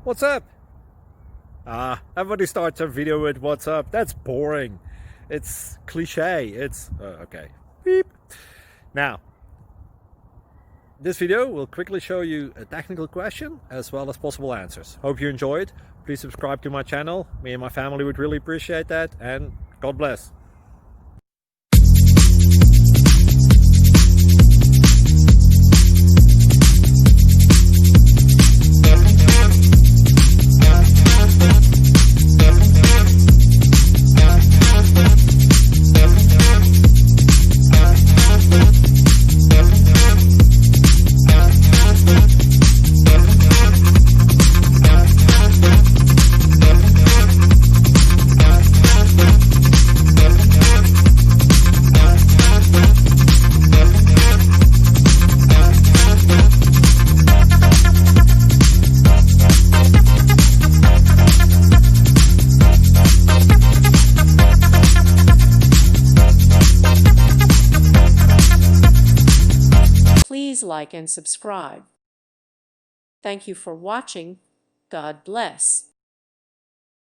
What's up? Everybody starts a video with what's up. That's boring. It's cliche. It's okay. Beep. Now, this video will quickly show you a technical question as well as possible answers. Hope you enjoyed. Please subscribe to my channel. Me and my family would really appreciate that, and God bless. Please like and subscribe. Thank you for watching. God bless.